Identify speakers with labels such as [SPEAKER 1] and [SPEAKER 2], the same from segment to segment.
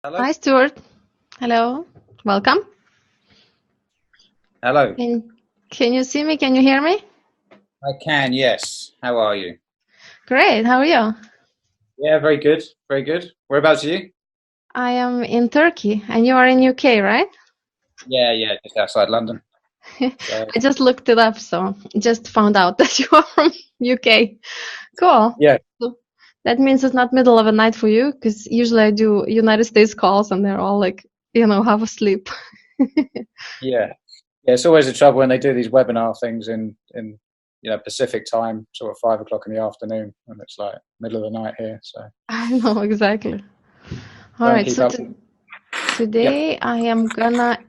[SPEAKER 1] Hello.
[SPEAKER 2] Hi, Stuart. Hello. Welcome.
[SPEAKER 1] Hello.
[SPEAKER 2] Can you see me? Can you hear me?
[SPEAKER 1] I can, yes. How are you?
[SPEAKER 2] Great. How are you?
[SPEAKER 1] Yeah, very good. Very good. Whereabouts are you?
[SPEAKER 2] I am in Turkey and you are in UK, right?
[SPEAKER 1] Yeah, just outside London. So,
[SPEAKER 2] I just looked it up, so just found out that you are from UK. Cool.
[SPEAKER 1] yeah,
[SPEAKER 2] So that means it's not middle of the night for you, because usually I do United States calls and they're all like, half asleep.
[SPEAKER 1] yeah. Yeah, it's always a trouble when they do these webinar things in Pacific time, sort of 5 o'clock in the afternoon, and it's like middle of the night here. So
[SPEAKER 2] I know exactly. All
[SPEAKER 1] don't
[SPEAKER 2] right.
[SPEAKER 1] keep
[SPEAKER 2] So
[SPEAKER 1] up. Yeah.
[SPEAKER 2] today I am gonna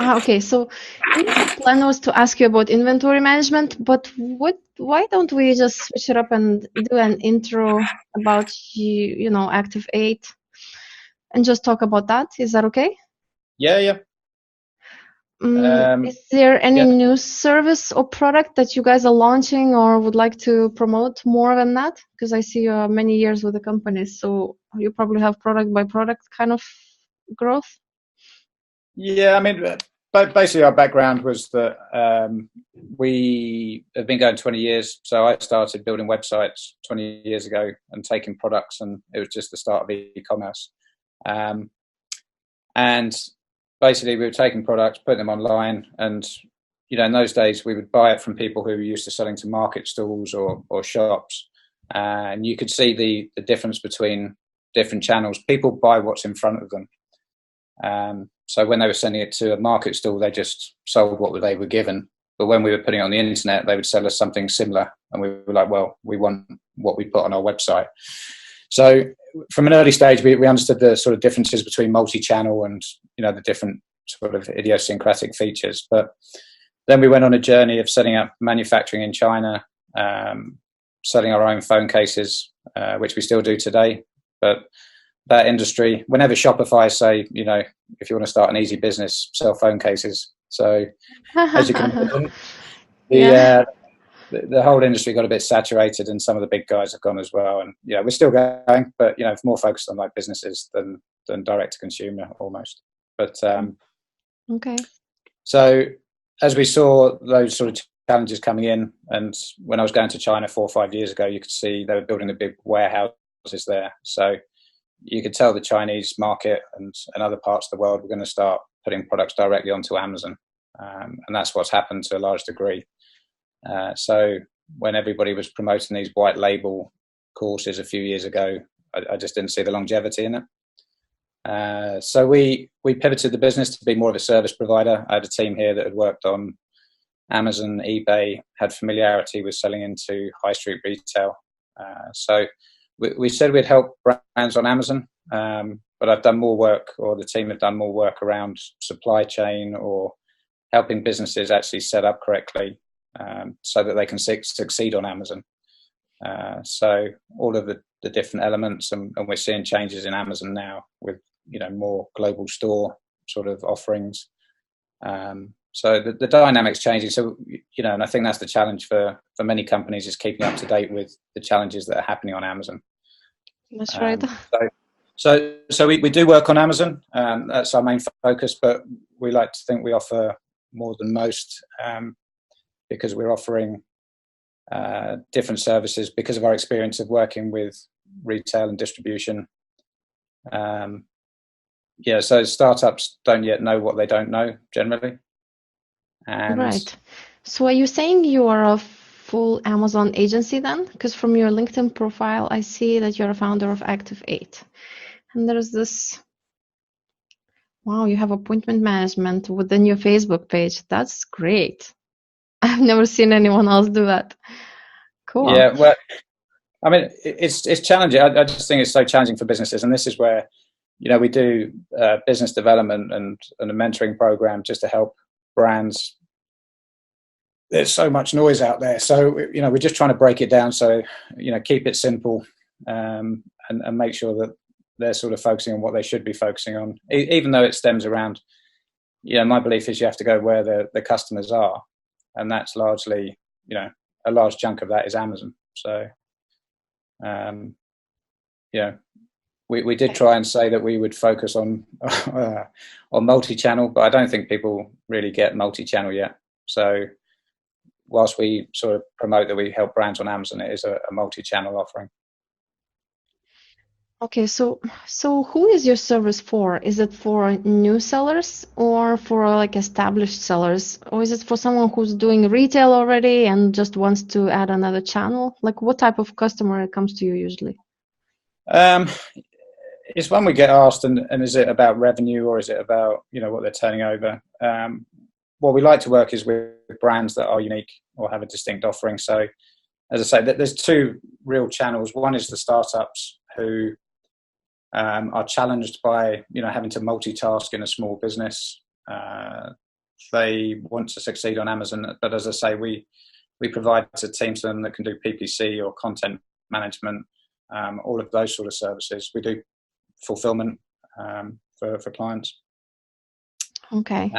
[SPEAKER 2] okay, so initial plan was to ask you about inventory management, but why don't we just switch it up and do an intro about Activ8 and just talk about that? Is that okay?
[SPEAKER 1] Yeah. Um,
[SPEAKER 2] Is there any
[SPEAKER 1] yeah.
[SPEAKER 2] new service or product that you guys are launching or would like to promote more than that? Because I see you are many years with the company, so you probably have product by product kind of growth.
[SPEAKER 1] Yeah, I mean, basically our background was that we have been going 20 years. So I started building websites 20 years ago and taking products, and it was just the start of e-commerce. Um, and basically we were taking products, putting them online, and in those days we would buy it from people who were used to selling to market stalls or shops, and you could see the difference between different channels. People buy what's in front of them. So when they were sending it to a market stall, they just sold what they were given. But when we were putting it on the internet, they would sell us something similar, and we were like, "Well, we want what we put on our website." So from an early stage, we understood the sort of differences between multi-channel and the different sort of idiosyncratic features. But then we went on a journey of setting up manufacturing in China, selling our own phone cases, which we still do today. But that industry, whenever Shopify say, if you want to start an easy business, sell phone cases. So as you can imagine, the
[SPEAKER 2] Yeah.
[SPEAKER 1] uh, the whole industry got a bit saturated, and some of the big guys have gone as well. And we're still going, but more focused on like businesses than direct to consumer almost. But
[SPEAKER 2] Okay.
[SPEAKER 1] so as we saw those sort of challenges coming in, and when I was going to China 4 or 5 years ago, you could see they were building the big warehouses there. So you could tell the Chinese market and other parts of the world were going to start putting products directly onto Amazon. And that's what's happened to a large degree. So when everybody was promoting these white label courses a few years ago, I just didn't see the longevity in it. So we pivoted the business to be more of a service provider. I had a team here that had worked on Amazon, eBay, had familiarity with selling into high street retail. So we said we'd help brands on Amazon, but I've done more work, or the team have done more work around supply chain or helping businesses actually set up correctly, so that they can succeed on Amazon. So all of the different elements, and we're seeing changes in Amazon now with more global store sort of offerings. So the dynamics changing. So and I think that's the challenge for many companies, is keeping up to date with the challenges that are happening on Amazon.
[SPEAKER 2] That's right.
[SPEAKER 1] Um, so we do work on Amazon. That's our main focus, but we like to think we offer more than most, because we're offering different services because of our experience of working with retail and distribution. So startups don't yet know what they don't know generally. And
[SPEAKER 2] Right. So are you saying you are a full Amazon agency then? Because from your LinkedIn profile, I see that you're a founder of Activ8. And there's this, wow, you have appointment management within your Facebook page. That's great. I've never seen anyone else do that. Cool.
[SPEAKER 1] yeah, well, I mean, it's challenging. I just think it's so challenging for businesses, and this is where we do business development and a mentoring program just to help brands. There's so much noise out there, so we're just trying to break it down. So keep it simple, and make sure that they're sort of focusing on what they should be focusing on, even though it stems around. My belief is you have to go where the customers are, and that's largely a large chunk of that is Amazon. So um, we did try and say that we would focus on on multi-channel, but I don't think people really get multi-channel yet. So whilst we sort of promote that we help brands on Amazon, it is a multi-channel offering.
[SPEAKER 2] Okay, so who is your service for? Is it for new sellers or for like established sellers? Or is it for someone who's doing retail already and just wants to add another channel? Like what type of customer comes to you usually?
[SPEAKER 1] It's one we get asked, and is it about revenue or is it about, you know, what they're turning over? What we like to work is with brands that are unique or have a distinct offering. So as I say, there's two real channels. One is the startups who are challenged by, you know, having to multitask in a small business. They want to succeed on Amazon, but as I say, we provide a team to them that can do PPC or content management, all of those sort of services. We do fulfillment for clients.
[SPEAKER 2] Okay.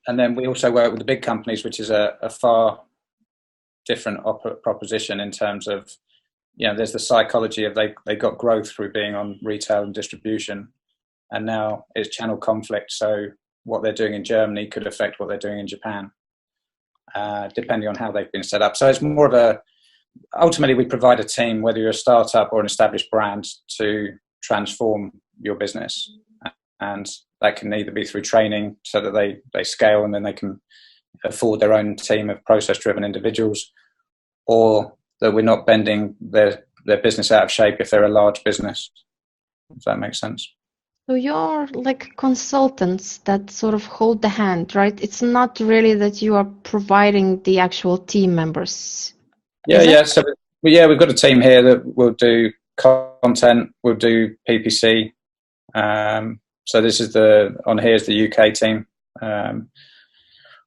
[SPEAKER 1] And then we also work with the big companies, which is a far different proposition in terms of, you know, there's the psychology of they got growth through being on retail and distribution, and now it's channel conflict. So what they're doing in Germany could affect what they're doing in Japan, depending on how they've been set up. So it's more of ultimately we provide a team, whether you're a startup or an established brand, to transform your business. And that can either be through training so that they scale and then they can afford their own team of process-driven individuals, or that we're not bending their business out of shape if they're a large business. If that makes sense.
[SPEAKER 2] So you're like consultants that sort of hold the hand, right? It's not really that you are providing the actual team members.
[SPEAKER 1] Yeah. So we've got a team here that will do content, we'll do PPC. So this is here's the UK team.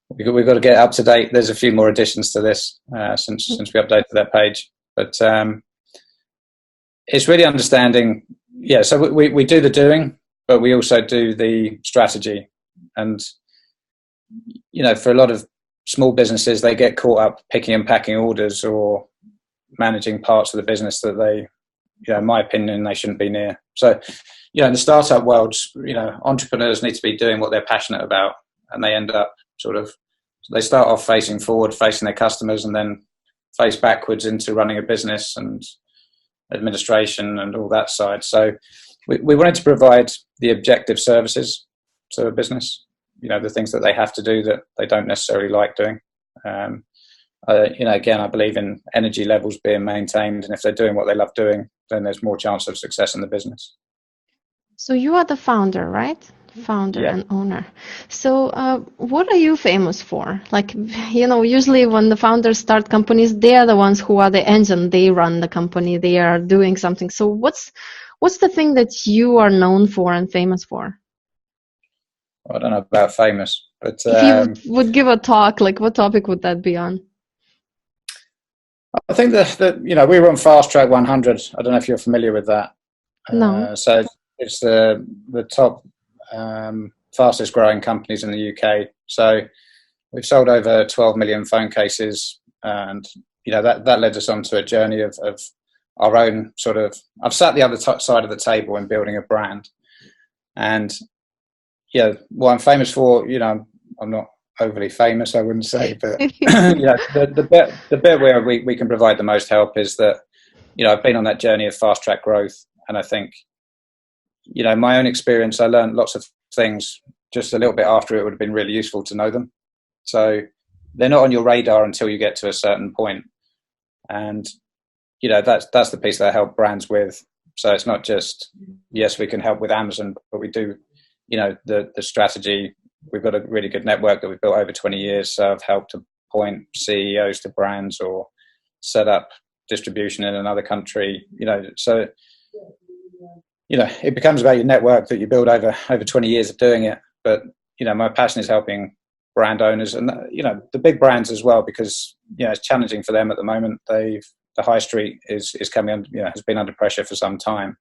[SPEAKER 1] We've got to get up to date. There's a few more additions to this since we updated that page, but it's really understanding. Yeah, so we do the doing, but we also do the strategy. And you know, for a lot of small businesses, they get caught up picking and packing orders or managing parts of the business that they, you know, in my opinion, they shouldn't be near. So, you know, in the startup world, you know, entrepreneurs need to be doing what they're passionate about, and they end up they start off facing forward, facing their customers, and then face backwards into running a business and administration and all that side. So we wanted to provide the objective services to a business, you know, the things that they have to do that they don't necessarily like doing. You know, again, I believe in energy levels being maintained, and if they're doing what they love doing, then there's more chance of success in the business.
[SPEAKER 2] So you are the founder, right? Founder
[SPEAKER 1] Yeah.
[SPEAKER 2] and owner. So what are you famous for? Like, you know, usually when the founders start companies, they are the ones who are the engine. They run the company. They are doing something. So what's the thing that you are known for and famous for?
[SPEAKER 1] I don't know about famous, but
[SPEAKER 2] if you would give a talk, like what topic would that be on?
[SPEAKER 1] I think that you know, we were on Fast Track 100. I don't know if you're familiar with that.
[SPEAKER 2] No.
[SPEAKER 1] So it's the top fastest growing companies in the UK. So we've sold over 12 million phone cases, and you know, that led us onto a journey of our own sort of. I've sat the other side of the table in building a brand, and yeah, what I'm famous for, you know, I'm not overly famous, I wouldn't say, but you know, the bit where we can provide the most help is that, you know, I've been on that journey of fast track growth, and I think, you know, my own experience, I learned lots of things just a little bit after it would have been really useful to know them. So they're not on your radar until you get to a certain point. And, you know, that's the piece that I help brands with. So it's not just, yes, we can help with Amazon, but we do, you know, the strategy. We've got a really good network that we've built over 20 years. So I've helped to point CEOs to brands or set up distribution in another country, you know. So, you know, it becomes about your network that you build over 20 years of doing it. But, you know, my passion is helping brand owners and, you know, the big brands as well, because, you know, it's challenging for them at the moment. The high street is coming under, you know, has been under pressure for some time.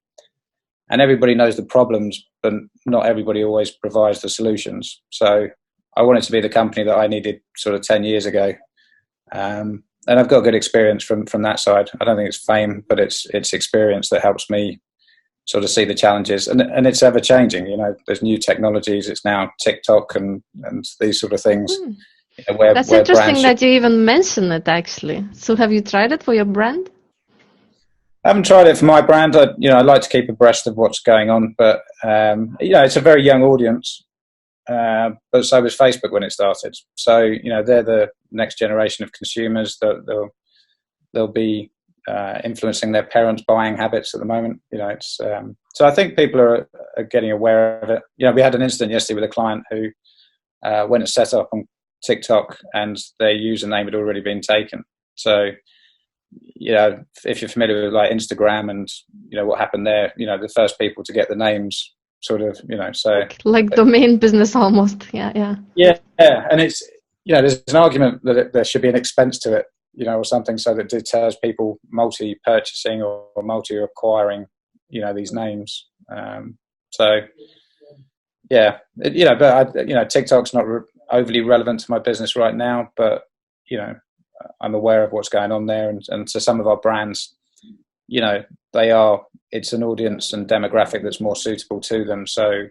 [SPEAKER 1] And everybody knows the problems, but not everybody always provides the solutions. So I wanted to be the company that I needed sort of 10 years ago. And I've got good experience from that side. I don't think it's fame, but it's experience that helps me sort of see the challenges, and it's ever changing. There's new technologies. It's now TikTok and these sort of things.
[SPEAKER 2] That's interesting that you even mention it, actually. So have you tried it for your brand?
[SPEAKER 1] I haven't tried it for my brand. I like to keep abreast of what's going on, but it's a very young audience. But so was Facebook when it started. So they're the next generation of consumers. They'll be influencing their parents' buying habits at the moment. So I think people are getting aware of it. We had an incident yesterday with a client who went and set up on TikTok, and their username had already been taken. So if you're familiar with like Instagram and what happened there, the first people to get the names sort of, so
[SPEAKER 2] like domain business almost. Yeah.
[SPEAKER 1] And it's there's an argument that there should be an expense to it, or something, so that deters people multi-purchasing or multi-acquiring these names. So yeah, but TikTok's not overly relevant to my business right now, but I'm aware of what's going on there, and to some of our brands, it's an audience and demographic that's more suitable to them. So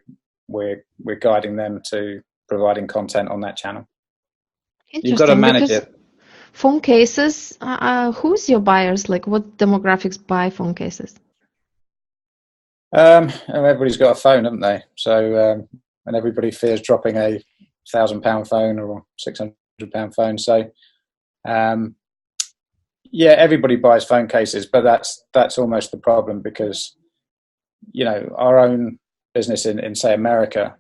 [SPEAKER 1] we're guiding them to providing content on that channel. You've got to manage it.
[SPEAKER 2] Phone cases, who's your buyers? Like, what demographics buy phone cases?
[SPEAKER 1] Everybody's got a phone, haven't they? So and everybody fears dropping a £1,000 phone or £600 phone. So everybody buys phone cases, but that's almost the problem, because our own business in say America,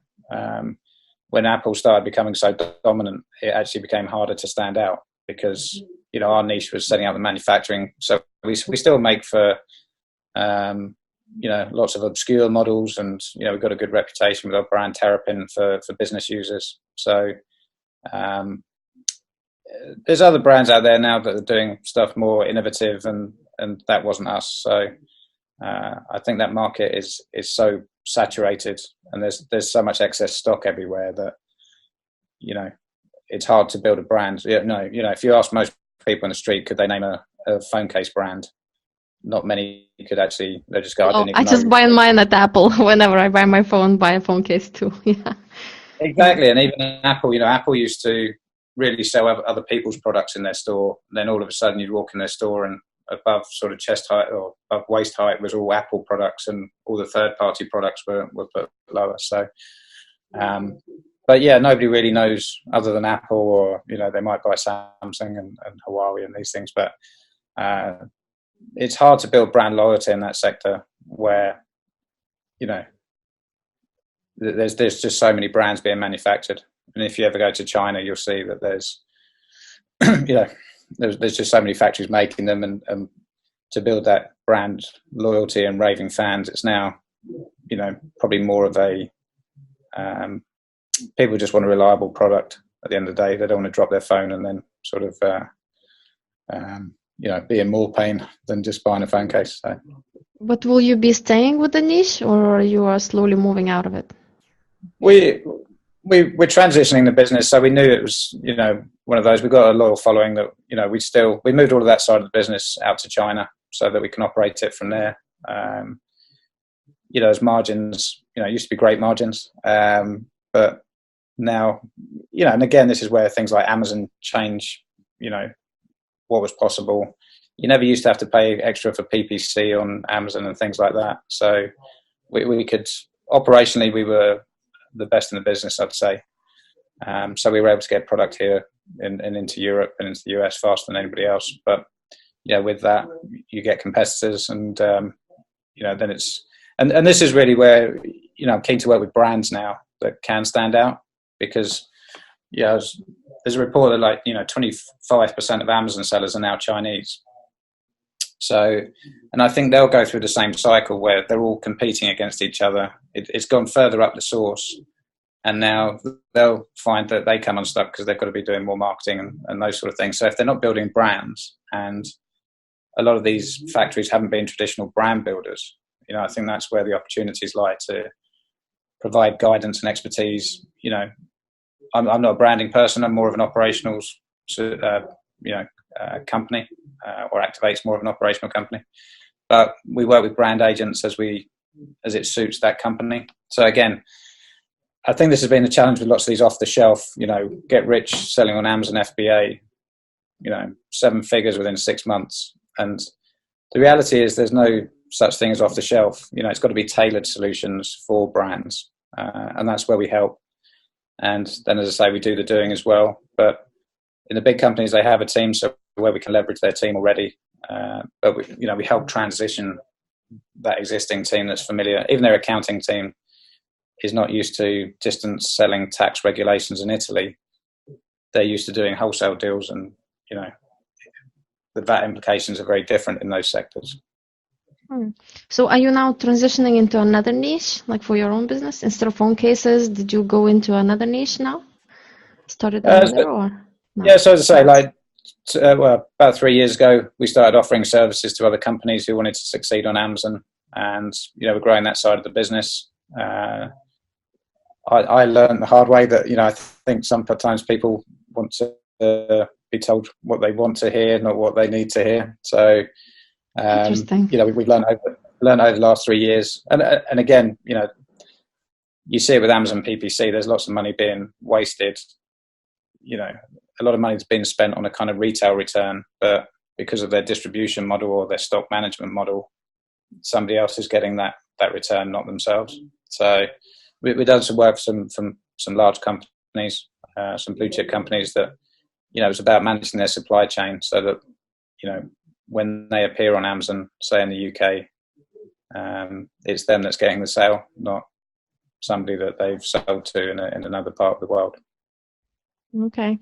[SPEAKER 1] when Apple started becoming so dominant, it actually became harder to stand out, because our niche was setting up the manufacturing. So we still make for lots of obscure models, and we've got a good reputation with our brand Terrapin for business users. So there's other brands out there now that are doing stuff more innovative, and that wasn't us. So I think that market is so saturated, and there's so much excess stock everywhere that it's hard to build a brand. If you ask most people in the street, could they name a phone case brand? Not many could actually. They just go,
[SPEAKER 2] I just buy mine at Apple. Whenever I buy my phone, buy a phone case too. Yeah.
[SPEAKER 1] Exactly, and even Apple. Apple used to really sell other people's products in their store. And then all of a sudden, you'd walk in their store, and above sort of chest height or above waist height was all Apple products, and all the third-party products were put lower. So, but yeah, nobody really knows other than Apple, or they might buy Samsung and Huawei and these things. But it's hard to build brand loyalty in that sector, where there's just so many brands being manufactured. And if you ever go to China, you'll see that there's there's just so many factories making them, and to build that brand loyalty and raving fans, it's now probably more of a people just want a reliable product at the end of the day. They don't want to drop their phone and then sort of be in more pain than just buying a phone case. So.
[SPEAKER 2] But will you be staying with the niche, or you are slowly moving out of it?
[SPEAKER 1] We're transitioning the business, so we knew it was one of those. We've got a loyal following that we moved all of that side of the business out to China so that we can operate it from there. As margins, it used to be great margins, but now, and again, this is where things like Amazon change. What was possible. You never used to have to pay extra for PPC on Amazon and things like that. So we could operationally, we were the best in the business, I'd say. So we were able to get product here and into Europe and into the US faster than anybody else. But with that, you get competitors, and then it's and this is really where I'm keen to work with brands now that can stand out, because there's a report that 25% of Amazon sellers are now Chinese. So, and I think they'll go through the same cycle where they're all competing against each other. It's gone further up the source, and now they'll find that they come unstuck because they've got to be doing more marketing and those sort of things. So if they're not building brands, and a lot of these factories haven't been traditional brand builders, I think that's where the opportunities lie to provide guidance and expertise. I'm not a branding person. I'm more of an operational, company, or Activ8's more of an operational company. But we work with brand agents as we it suits that company. So again, I think this has been a challenge with lots of these off the shelf, get rich selling on Amazon FBA, 7 figures within 6 months. And the reality is there's no such thing as off the shelf. It's got to be tailored solutions for brands. And that's where we help. And then, as I say, we do the doing as well. But in the big companies, they have a team so where we can leverage their team already. But we help transition that existing team that's familiar. Even their accounting team is not used to distance selling tax regulations in Italy. They're used to doing wholesale deals, and the VAT implications are very different in those sectors.
[SPEAKER 2] So are you now transitioning into another niche, like for your own business? Instead of phone cases, did you go into another niche now? Started another or? No?
[SPEAKER 1] Yeah, so as I say, about 3 years ago, we started offering services to other companies who wanted to succeed on Amazon, and we're growing that side of the business. I learned the hard way that I think sometimes people want to be told what they want to hear, not what they need to hear. So
[SPEAKER 2] interesting.
[SPEAKER 1] We've learned over the last 3 years, and again, you see it with Amazon PPC. There's lots of money being wasted. A lot of money is being spent on a kind of retail return, but because of their distribution model or their stock management model, somebody else is getting that return, not themselves. So we've done some work from some large companies, some blue chip companies that, it's about managing their supply chain so that, when they appear on Amazon, say in the UK, it's them that's getting the sale, not somebody that they've sold to in another part of the world.
[SPEAKER 2] Okay.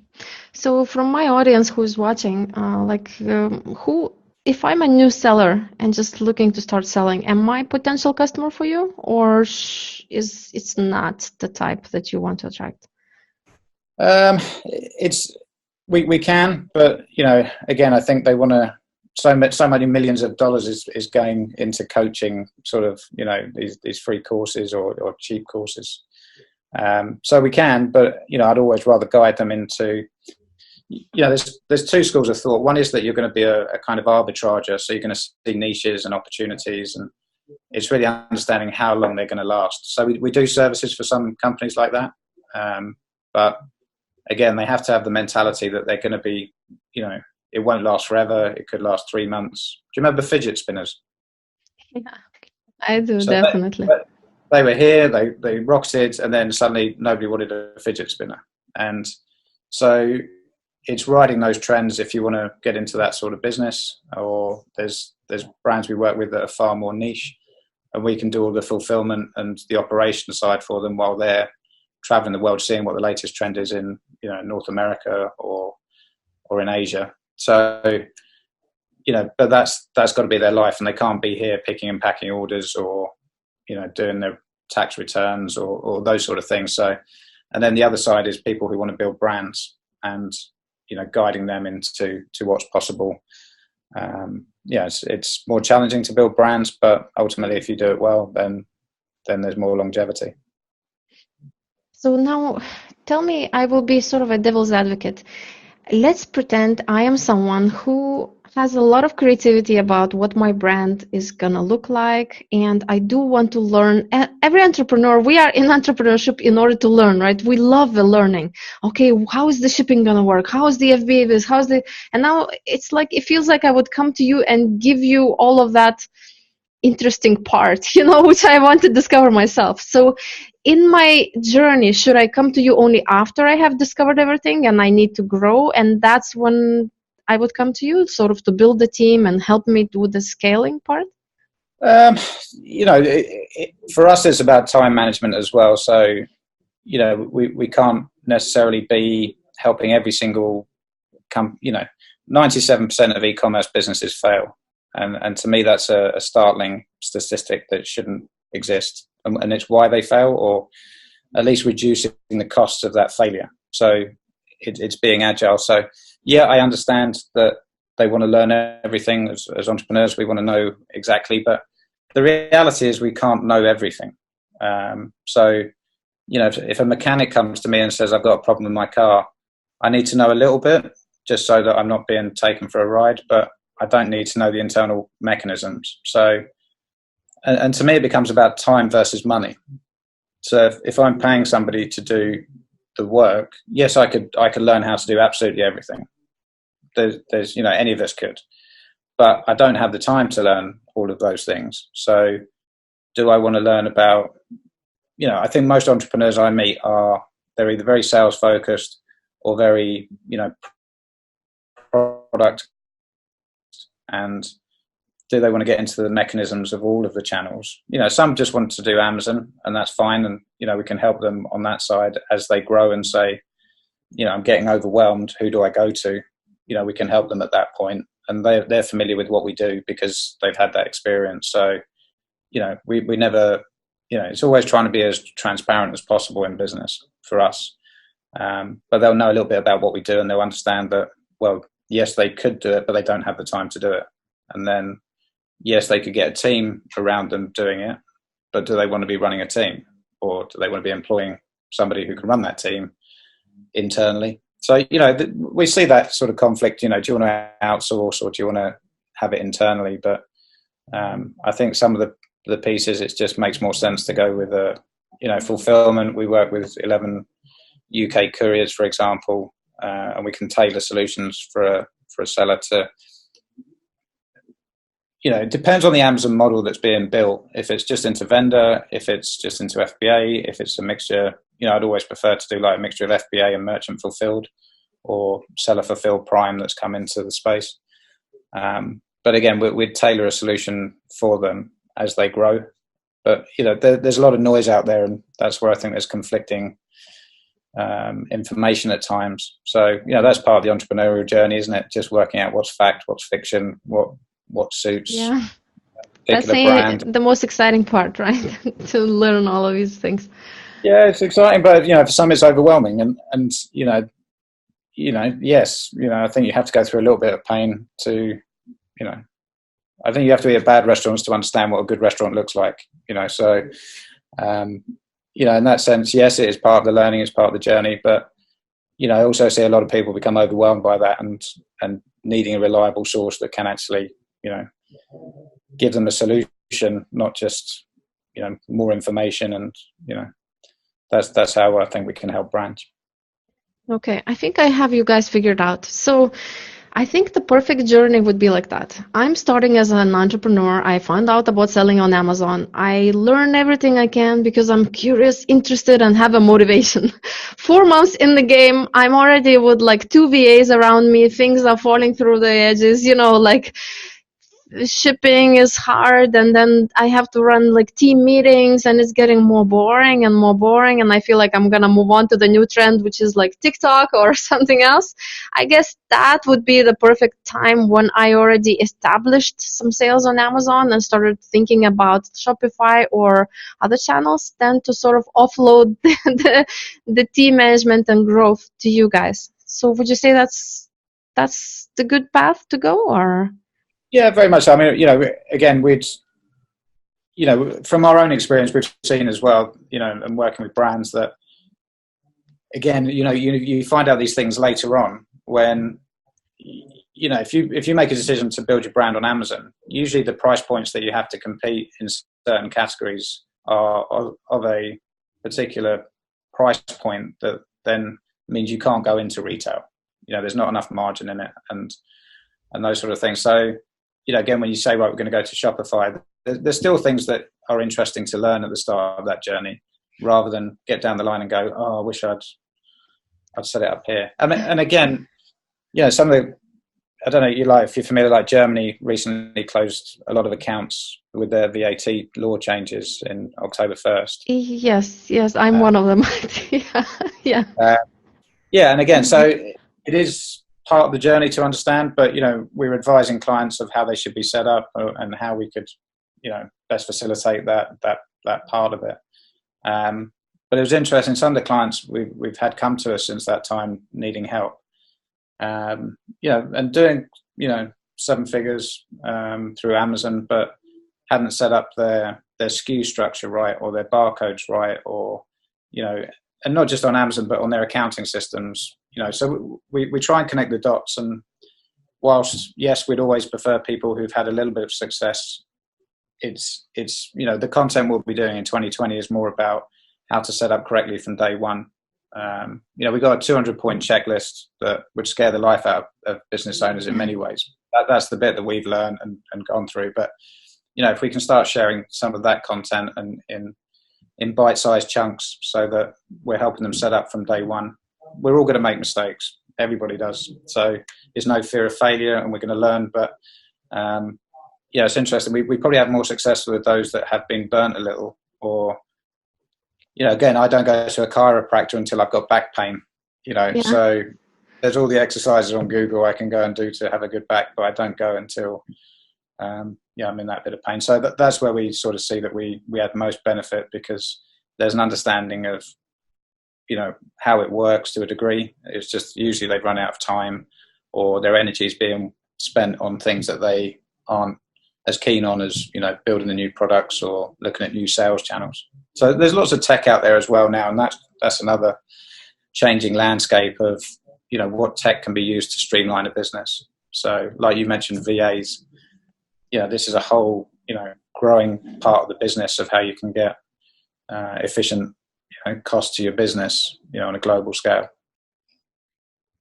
[SPEAKER 2] So from my audience who's watching, if I'm a new seller and just looking to start selling, am I a potential customer for you, or it's not the type that you want to attract?
[SPEAKER 1] We can, but again, I think they want to. So many millions of dollars is going into coaching, sort of these free courses or cheap courses. So we can, but I'd always rather guide them into. There's 2 schools of thought. One is that you're going to be a kind of arbitrager, so you're going to see niches and opportunities, and it's really understanding how long they're going to last. So we do services for some companies like that, but again, they have to have the mentality that they're going to be, it won't last forever. It could last 3 months. Do you remember fidget spinners?
[SPEAKER 2] Yeah, I do, so definitely.
[SPEAKER 1] They were here, they rocketed, and then suddenly nobody wanted a fidget spinner. And so it's riding those trends if you want to get into that sort of business, or there's brands we work with that are far more niche, and we can do all the fulfillment and the operation side for them while they're traveling the world, seeing what the latest trend is in North America or in Asia. So but that's got to be their life, and they can't be here picking and packing orders or doing their tax returns or those sort of things. So, and then the other side is people who want to build brands and guiding them into what's possible. It's more challenging to build brands, but ultimately, if you do it well, then there's more longevity.
[SPEAKER 2] So now, tell me, I will be sort of a devil's advocate. Let's pretend I am someone who has a lot of creativity about what my brand is going to look like, and I do want to learn. Every entrepreneur, we are in entrepreneurship in order to learn, right? We love the learning. Okay, how is the shipping going to work? How is the FBA this? And now it's like, it feels like I would come to you and give you all of that interesting part, which I want to discover myself. So in my journey, should I come to you only after I have discovered everything and I need to grow? And that's when I would come to you, sort of to build the team and help me do the scaling part?
[SPEAKER 1] For us, it's about time management as well. So, we can't necessarily be helping every single 97% of e-commerce businesses fail. And to me, that's a startling statistic that shouldn't exist. And it's why they fail, or at least reducing the costs of that failure. So it's being agile. So, yeah, I understand that they want to learn everything. As entrepreneurs, we want to know exactly. But the reality is we can't know everything. So, if a mechanic comes to me and says, I've got a problem with my car, I need to know a little bit just so that I'm not being taken for a ride. But I don't need to know the internal mechanisms. So and to me, it becomes about time versus money. So if I'm paying somebody to do the work, yes, I could learn how to do absolutely everything. There's any of us could, but I don't have the time to learn all of those things. So do I want to learn about, I think most entrepreneurs I meet they're either very sales focused or very, product, and do they want to get into the mechanisms of all of the channels? Some just want to do Amazon, and that's fine. And, we can help them on that side as they grow and say, I'm getting overwhelmed. Who do I go to? We can help them at that point. And they're familiar with what we do because they've had that experience. So, we never, it's always trying to be as transparent as possible in business for us. But they'll know a little bit about what we do, and they'll understand that, well, yes, they could do it, but they don't have the time to do it. And then, yes, they could get a team around them doing it, but do they want to be running a team, or do they want to be employing somebody who can run that team internally? So, we see that sort of conflict, do you want to outsource or do you want to have it internally? But I think some of the pieces, it just makes more sense to go with fulfillment. We work with 11 UK couriers, for example, and we can tailor solutions for a seller to, it depends on the Amazon model that's being built. If it's just into vendor, if it's just into FBA, if it's a mixture, I'd always prefer to do like a mixture of FBA and merchant fulfilled, or seller fulfilled prime that's come into the space. But again, we'd tailor a solution for them as they grow. But, there's a lot of noise out there, and that's where I think there's conflicting information at times. So, that's part of the entrepreneurial journey, isn't it? Just working out what's fact, what's fiction, what suits.
[SPEAKER 2] Yeah, that's the most exciting part, right? To learn all of these things.
[SPEAKER 1] Yeah, it's exciting, but for some it's overwhelming, and yes, I think you have to go through a little bit of pain to, I think you have to be at bad restaurants to understand what a good restaurant looks like. So in that sense, yes, it is part of the learning, it's part of the journey, but I also see a lot of people become overwhelmed by that and needing a reliable source that can actually give them a solution, not just more information. And that's how I think we can help brands.
[SPEAKER 2] Okay, I think I have you guys figured out. So I think the perfect journey would be like that. I'm starting as an entrepreneur. I found out about selling on Amazon. I learn everything I can because I'm curious, interested, and have a motivation. 4 months in the game, I'm already with like 2 VAs around me. Things are falling through the edges, like shipping is hard, and then I have to run like team meetings, and it's getting more boring, and I feel like I'm gonna move on to the new trend, which is like TikTok or something else. I guess that would be the perfect time when I already established some sales on Amazon and started thinking about Shopify or other channels, then to sort of offload the team management and growth to you guys. So would you say that's the good path to go, or?
[SPEAKER 1] Yeah, very much. I mean, again, from our own experience, we've seen as well, and working with brands that, again, you find out these things later on when, if you make a decision to build your brand on Amazon, usually the price points that you have to compete in certain categories are of a particular price point that then means you can't go into retail. There's not enough margin in it and those sort of things. So, again, when you say, right, we're going to go to Shopify, there's still things that are interesting to learn at the start of that journey, rather than get down the line and go, oh, I wish I'd set it up here. And again, some of the, I don't know, if you're familiar, like Germany recently closed a lot of accounts with their VAT law changes in October 1st.
[SPEAKER 2] Yes, I'm one of them. Yeah.
[SPEAKER 1] And again, so it is part of the journey to understand, but we're advising clients of how they should be set up and how we could best facilitate that part of it. But it was interesting, some of the clients we've had come to us since that time needing help, and doing 7 figures through Amazon, but hadn't set up their SKU structure right, or their barcodes right, or and not just on Amazon, but on their accounting systems. So we try and connect the dots. And whilst, yes, we'd always prefer people who've had a little bit of success it's the content we'll be doing in 2020 is more about how to set up correctly from day one. We got a 200-point checklist that would scare the life out of business owners in many ways. That's the bit that we've learned and gone through. But if we can start sharing some of that content and in bite-sized chunks, so that we're helping them set up from day one. We're all going to make mistakes. Everybody does. So there's no fear of failure, and we're going to learn. But it's interesting. We probably have more success with those that have been burnt a little, or again, I don't go to a chiropractor until I've got back pain. So there's all the exercises on Google I can go and do to have a good back, but I don't go until I'm in that bit of pain. So that's where we sort of see that we had most benefit, because there's an understanding of how it works to a degree. It's just usually they've run out of time, or their energy is being spent on things that they aren't as keen on as building the new products or looking at new sales channels. So there's lots of tech out there as well now, and that's another changing landscape of what tech can be used to streamline a business. So like you mentioned, VAs, this is a whole growing part of the business of how you can get efficient cost to your business on a global scale.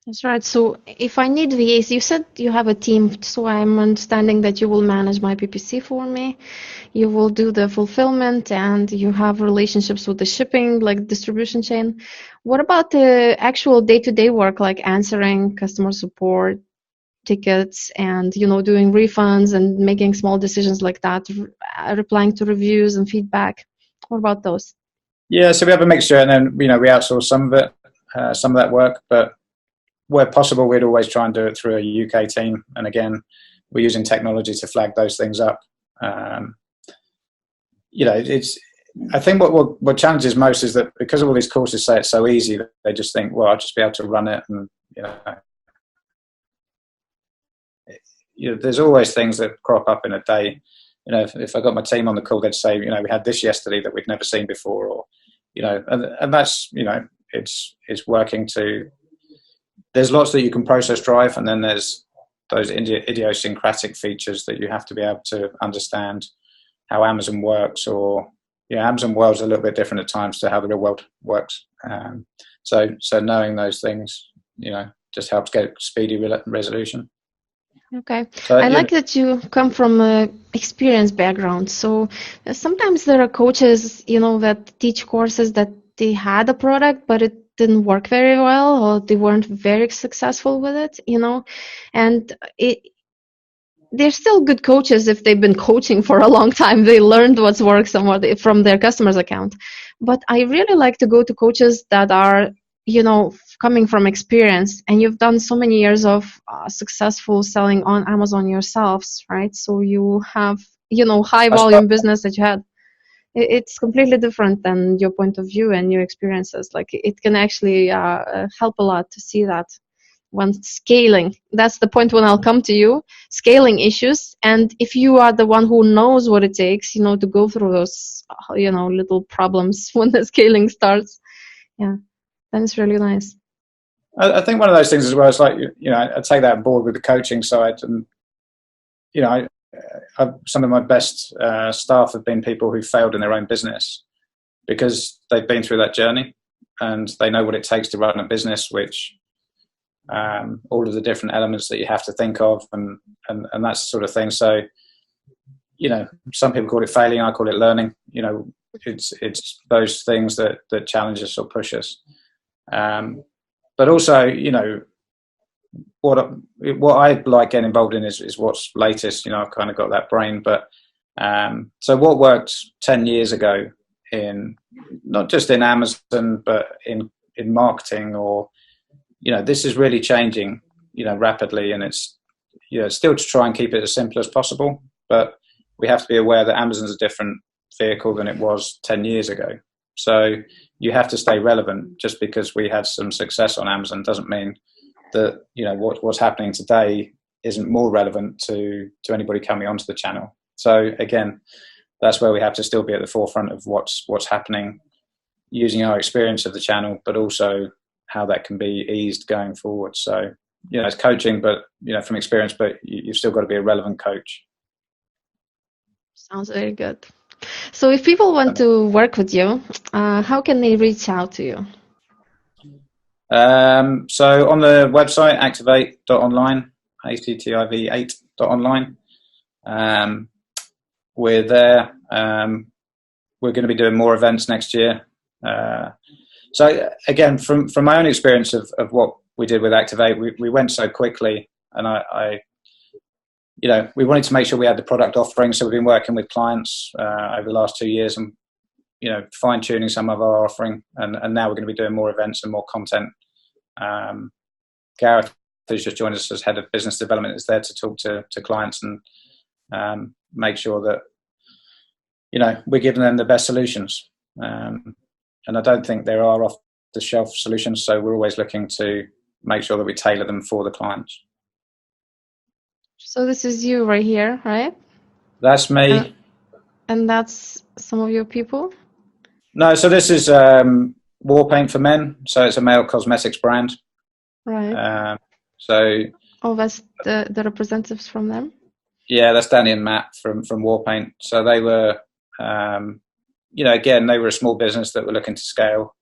[SPEAKER 2] That's right. So if I need VAs, you said you have a team, so I'm understanding that you will manage my PPC for me, you will do the fulfillment, and you have relationships with the shipping, like distribution chain. What about the actual day-to-day work, like answering customer support tickets and doing refunds and making small decisions like that, replying to reviews and feedback? What about those?
[SPEAKER 1] Yeah, so we have a mixture, and then we outsource some of it, some of that work, but where possible, we'd always try and do it through a UK team. And again, we're using technology to flag those things up. I think what challenges most is that because of all these courses say it's so easy, they just think, well, I'll just be able to run it. And, there's always things that crop up in a day. If I got my team on the call, they'd say, we had this yesterday that we'd never seen before, or, and that's, it's working to. There's lots that you can process drive, and then there's those idiosyncratic features that you have to be able to understand how Amazon works, or Amazon world's a little bit different at times to how the real world works. So knowing those things, just helps get speedy resolution.
[SPEAKER 2] Okay. So, I like that you come from an experience background. So sometimes there are coaches, that teach courses that they had a product, but it didn't work very well, or they weren't very successful with it, and they're still good coaches if they've been coaching for a long time. They learned what's worked somewhat from their customers' account. But I really like to go to coaches that are, coming from experience, and you've done so many years of successful selling on Amazon yourselves, right? So you have, high volume business that you had. It's completely different than your point of view and your experiences. Like, it can actually help a lot to see that when scaling. That's the point when I'll come to you, scaling issues. And if you are the one who knows what it takes, to go through those, little problems when the scaling starts, then it's really nice.
[SPEAKER 1] I think one of those things as well is like, I take that on board with the coaching side, and some of my best staff have been people who failed in their own business because they've been through that journey and they know what it takes to run a business, which all of the different elements that you have to think of and that sort of thing. So, some people call it failing, I call it learning. It's those things that challenge us or push us. But also, what I like getting involved in is what's latest. I've kind of got that brain. But so what worked 10 years ago in not just in Amazon, but in marketing, or this is really changing, rapidly, and it's still to try and keep it as simple as possible. But we have to be aware that Amazon's a different vehicle than it was 10 years ago. So you have to stay relevant. Just because we had some success on Amazon doesn't mean that what's happening today isn't more relevant to anybody coming onto the channel. So again, that's where we have to still be at the forefront of what's happening, using our experience of the channel, but also how that can be eased going forward. So it's coaching, but from experience, but you've still got to be a relevant coach.
[SPEAKER 2] Sounds very good. So if people want to work with you, how can they reach out to you?
[SPEAKER 1] So on the website, activ8.online, activ8.online, we're there. We're going to be doing more events next year. So again, from my own experience of what we did with Activ8, we went so quickly, and we wanted to make sure we had the product offering. So we've been working with clients over the last 2 years, and fine tuning some of our offering, and now we're going to be doing more events and more content. Gareth, who's just joined us as head of business development, is there to talk to clients and make sure that we're giving them the best solutions. And I don't think there are off-the-shelf solutions, so we're always looking to make sure that we tailor them for the clients.
[SPEAKER 2] So this is you right here, right?
[SPEAKER 1] That's me.
[SPEAKER 2] And that's some of your people?
[SPEAKER 1] No, so this is War Paint for Men. So it's a male cosmetics brand.
[SPEAKER 2] Right. Oh, that's the representatives from them?
[SPEAKER 1] Yeah, that's Danny and Matt from War Paint. So they were, again, they were a small business that were looking to scale.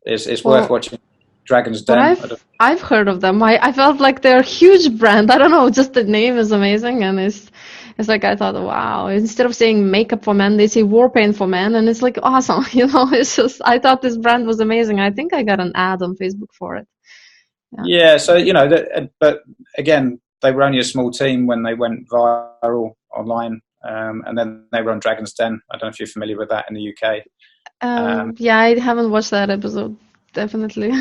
[SPEAKER 1] It's worth watching Dragon's Den.
[SPEAKER 2] I've heard of them. I felt like they're a huge brand. I don't know, just the name is amazing, and it's like I thought, wow. Instead of saying makeup for men, they say war paint for men, and it's like awesome. It's just I thought this brand was amazing. I think I got an ad on Facebook for it.
[SPEAKER 1] Yeah, so but again, they were only a small team when they went viral online, and then they were on Dragon's Den. I don't know if you're familiar with that in the UK.
[SPEAKER 2] Yeah, I haven't watched that episode. Definitely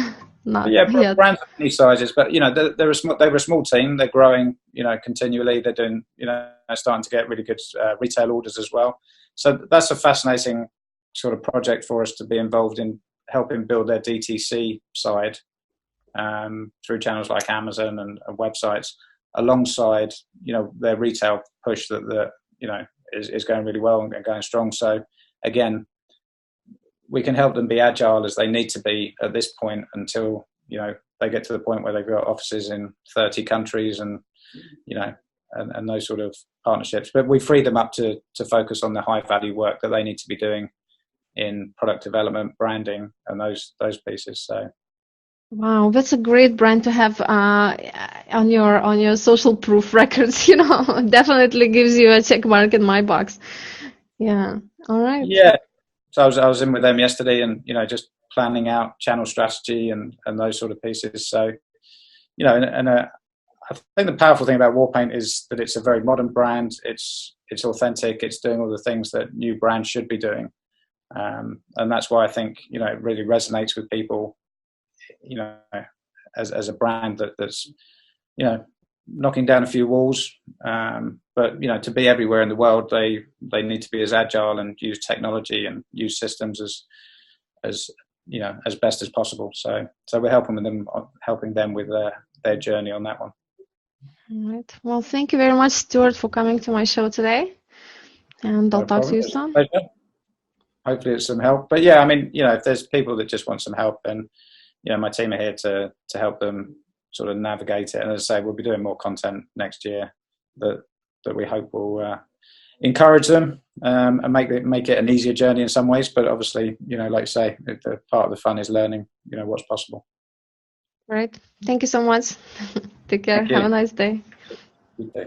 [SPEAKER 2] not.
[SPEAKER 1] Yeah,
[SPEAKER 2] yet.
[SPEAKER 1] brands of any sizes, but they were a small team. They're growing, continually. They're doing, starting to get really good retail orders as well. So that's a fascinating sort of project for us to be involved in, helping build their DTC side through channels like Amazon and websites, alongside their retail push that is going really well and going strong. So again, we can help them be agile as they need to be at this point until they get to the point where they've got offices in 30 countries and and those sort of partnerships. But we free them up to focus on the high value work that they need to be doing in product development, branding, and those pieces. So.
[SPEAKER 2] Wow, that's a great brand to have on your social proof records. Definitely gives you a check mark in my box. Yeah. All right.
[SPEAKER 1] Yeah. So I was in with them yesterday, and just planning out channel strategy and those sort of pieces. So I think the powerful thing about Warpaint is that it's a very modern brand. It's authentic. It's doing all the things that new brands should be doing, and that's why I think it really resonates with people. As a brand that's knocking down a few walls, but to be everywhere in the world, they need to be as agile and use technology and use systems as best as possible. So we're helping them with their journey on that one.
[SPEAKER 2] All right. Well, thank you very much, Stuart, for coming to my show today, and I'll talk to you soon.
[SPEAKER 1] Hopefully it's some help. But yeah, I mean, if there's people that just want some help, then my team are here to help them sort of navigate it. And as I say, we'll be doing more content next year that we hope will encourage them and make it an easier journey in some ways. But obviously, like you say, the part of the fun is learning, what's possible.
[SPEAKER 2] Right. Thank you so much. Take care. Have a nice day.
[SPEAKER 1] Good day.